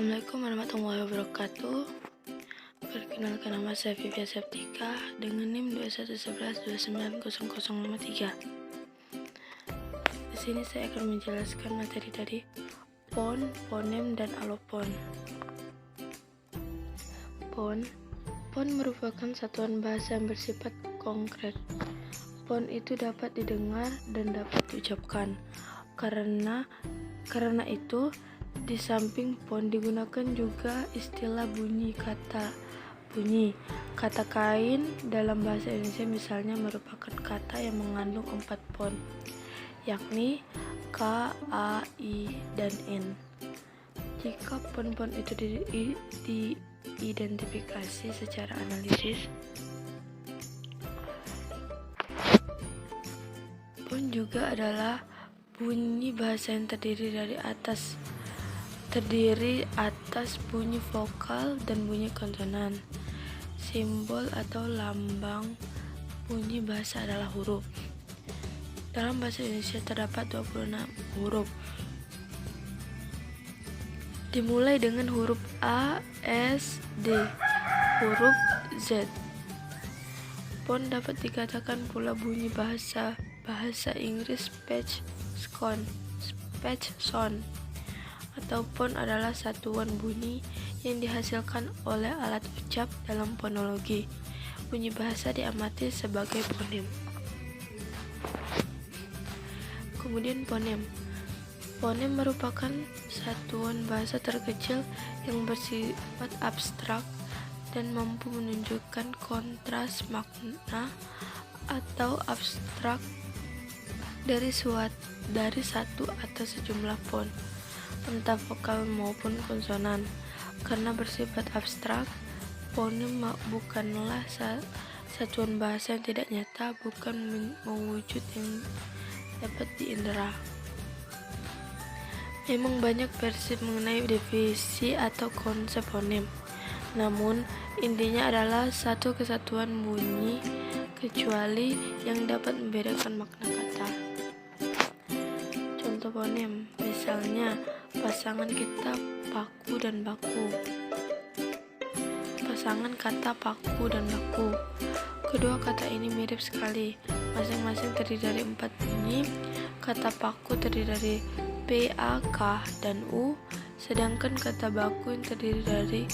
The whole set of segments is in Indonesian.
Assalamualaikum warahmatullahi wabarakatuh. Perkenalkan, nama saya Vivia Septika dengan NIM 2111290053. Di sini saya akan menjelaskan materi dari pon, fonem, dan alofon. Pon merupakan satuan bahasa yang bersifat konkret. Pon itu dapat didengar dan dapat diucapkan. Karena itu, di samping pon digunakan juga istilah bunyi kata. Kata kain dalam bahasa Indonesia misalnya merupakan kata yang mengandung 4 pon, yakni K, A, I, dan N. Jika pon-pon itu diidentifikasi secara analisis, pon juga adalah bunyi bahasa yang terdiri atas bunyi vokal dan bunyi konsonan. Simbol atau lambang bunyi bahasa adalah huruf. Dalam bahasa Indonesia terdapat 26 huruf. Dimulai dengan huruf A, S, D, huruf Z. Pon dapat dikatakan pula bunyi bahasa Inggris speech sound. Atau pon adalah satuan bunyi yang dihasilkan oleh alat ucap dalam fonologi. Bunyi bahasa diamati sebagai fonem. Kemudian fonem. Fonem merupakan satuan bahasa terkecil yang bersifat abstrak dan mampu menunjukkan kontras makna atau abstrak dari satu atau sejumlah pon, entah vokal maupun konsonan. Karena bersifat abstrak, fonem bukanlah satuan bahasa yang tidak nyata, bukan mewujud yang dapat diindera. Memang banyak versi mengenai definisi atau konsep fonem, namun intinya adalah satu kesatuan bunyi kecuali yang dapat membedakan makna kata. Contoh fonem, misalnya pasangan kata paku dan baku. Kedua kata ini mirip sekali, masing-masing terdiri dari 4 bunyi. Kata paku terdiri dari P, A, K, dan U, sedangkan kata baku yang terdiri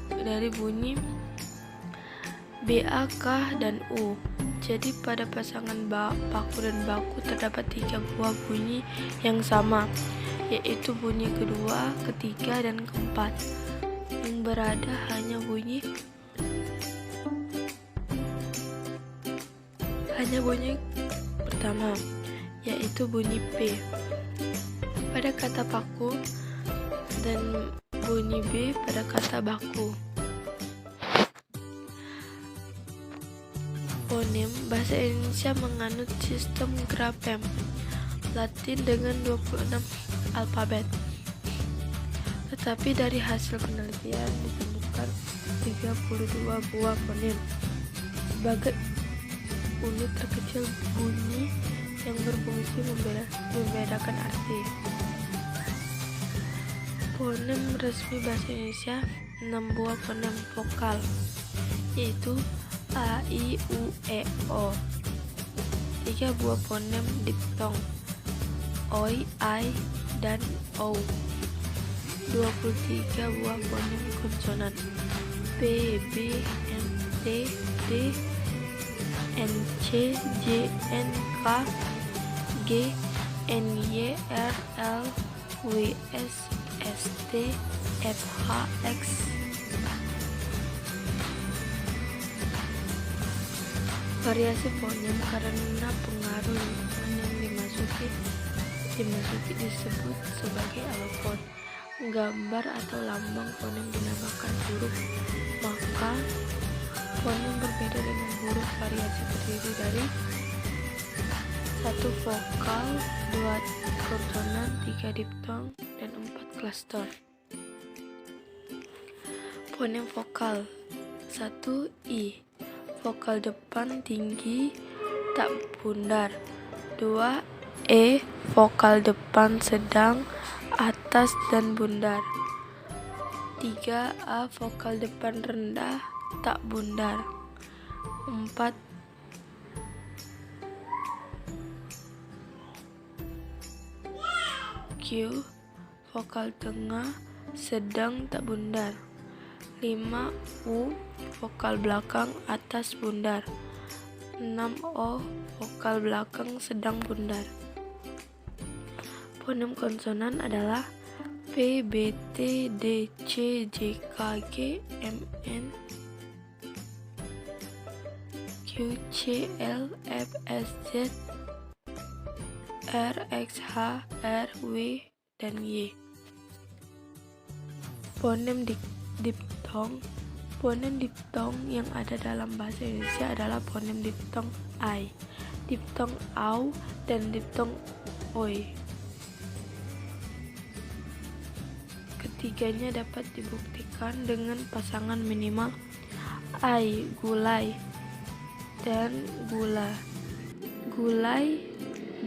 dari bunyi B, A, K, dan U. Jadi pada pasangan paku dan baku terdapat 3 buah bunyi yang sama, yaitu bunyi kedua, ketiga, dan keempat. Yang berada hanya bunyi pertama, yaitu bunyi P pada kata paku dan bunyi B pada kata baku. Fonem bahasa Indonesia menganut sistem grafem Latin dengan 26 alfabet. Tetapi dari hasil penelitian ditemukan 32 buah fonem sebagai unit terkecil bunyi yang berfungsi membedakan arti. Fonem resmi bahasa Indonesia 6 buah fonem vokal, yaitu A, I, U, E, O. 3 buah fonem diftong, OI, I, dan O. 23 buah fonem konsonan, P, B, N, T, D, N, C, J, N, K, G, N, Y, R, L, W, S, S, T, F, H, X. Variasi fonem karena pengaruh lingkungan yang dimasuki disebut sebagai alofon. Gambar atau lambang fonem dinamakan huruf. Maka fonem berbeda dengan huruf variasi terdiri dari 1 vokal, 2 konsonan, 3 diftong, dan 4 klaster. Fonem vokal. 1. I. Vokal depan tinggi, tak bundar. 2. E. Vokal depan sedang, atas atas dan bundar. 3. A. Vokal depan rendah, tak bundar. 4. Q. Vokal tengah, sedang, tak bundar. 5. U. Vokal belakang, atas, bundar. 6. O. Vokal belakang, sedang, bundar. Fonem konsonan adalah P, B, T, D, C, J, K, G, M, N, Q, C, L, F, S, Z, R, X, H, R, W, dan Y. Fonem diptong. Fonem diptong yang ada dalam bahasa Indonesia adalah fonem diptong I, diptong AU, dan diptong OI. Ketiganya dapat dibuktikan dengan pasangan minimal I, gulai, dan gula. Gulai,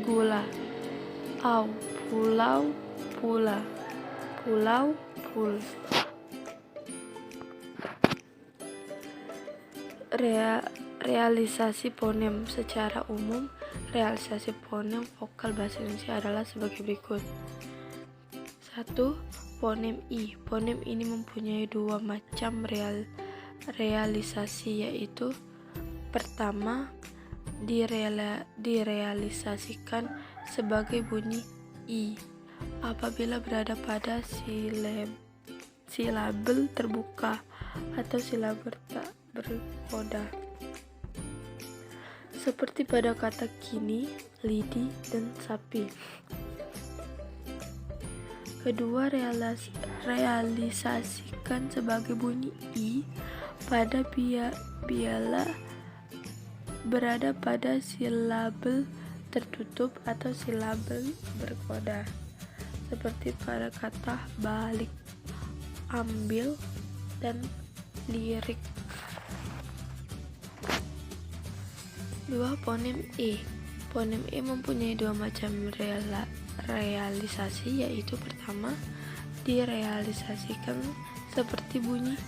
gula. Au, pulau, pula. Pulau, pul. Realisasi fonem. Secara umum, realisasi fonem vokal bahasa Indonesia adalah sebagai berikut. 1. Fonem I. Fonem ini mempunyai dua macam realisasi, yaitu pertama, direalisasikan sebagai bunyi I apabila berada pada silabel terbuka atau silabel tak berkoda, seperti pada kata kini, lidi, dan sapi. Kedua, realisasikan sebagai bunyi I pada biala berada pada silabel tertutup atau silabel berkoda, seperti pada kata balik, ambil, dan lirik. 2. Fonem E. Fonem E mempunyai dua macam realisasi, yaitu pertama, direalisasikan seperti bunyi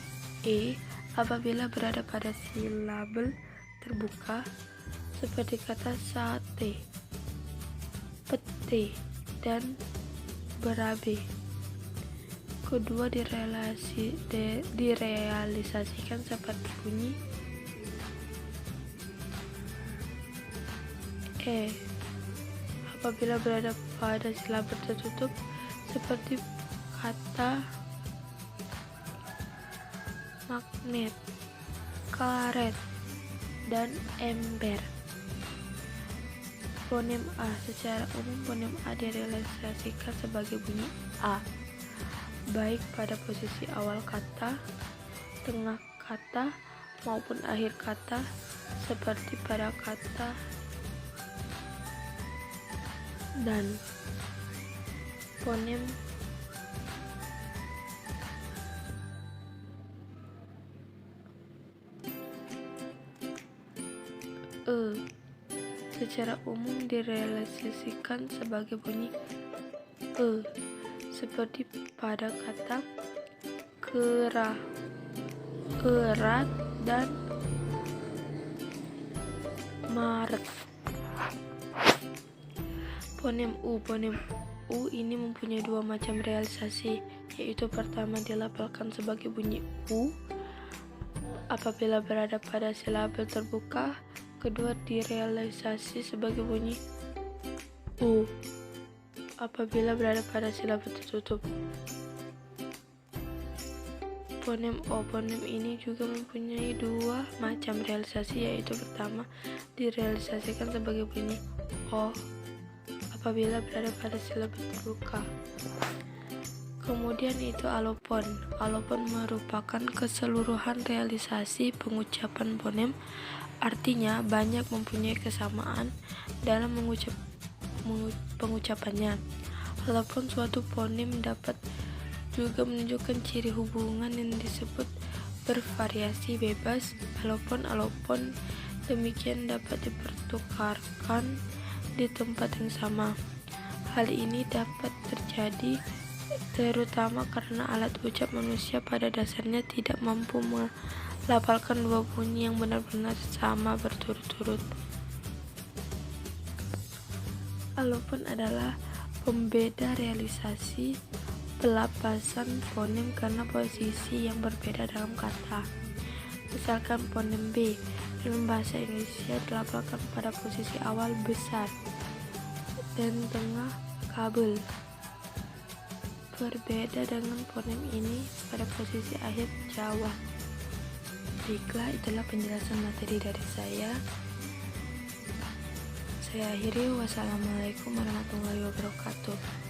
E apabila berada pada silabel terbuka, seperti kata sate, pete, dan berabe. Kedua, direalisasikan seperti bunyi E apabila berada pada silabel tertutup, seperti kata magnet, karet, dan ember. Fonem A. Secara umum, fonem A direalisasikan sebagai bunyi A baik pada posisi awal kata, tengah kata, maupun akhir kata, seperti pada kata dan. Fonem E. Secara umum direalisasikan sebagai bunyi E, seperti pada kata kerah, erat, dan Maret. Fonem U. Fonem U ini mempunyai dua macam realisasi, yaitu pertama, dilafalkan sebagai bunyi U apabila berada pada silabel terbuka. Kedua, direalisasi sebagai bunyi U apabila berada pada silabel tertutup. Fonem O. Fonem ini juga mempunyai dua macam realisasi, yaitu pertama, direalisasikan sebagai bunyi O apabila berada pada silabel terbuka. Kemudian itu alopon. Alopon merupakan keseluruhan realisasi pengucapan fonem, artinya banyak mempunyai kesamaan dalam pengucapannya. Alopon suatu fonem dapat juga menunjukkan ciri hubungan yang disebut bervariasi bebas. Alopon demikian dapat dipertukarkan di tempat yang sama. Hal ini dapat terjadi terutama karena alat ucap manusia pada dasarnya tidak mampu melafalkan dua bunyi yang benar-benar sama berturut-turut. Alofon adalah pembeda realisasi pelapasan fonem karena posisi yang berbeda dalam kata. Misalkan fonem B dalam bahasa Indonesia dilafalkan pada posisi awal besar dan tengah kabel. Berbeda dengan fonem ini pada posisi akhir Jawa. Baiklah, itulah penjelasan materi dari saya. Saya akhiri. Wassalamualaikum warahmatullahi wabarakatuh.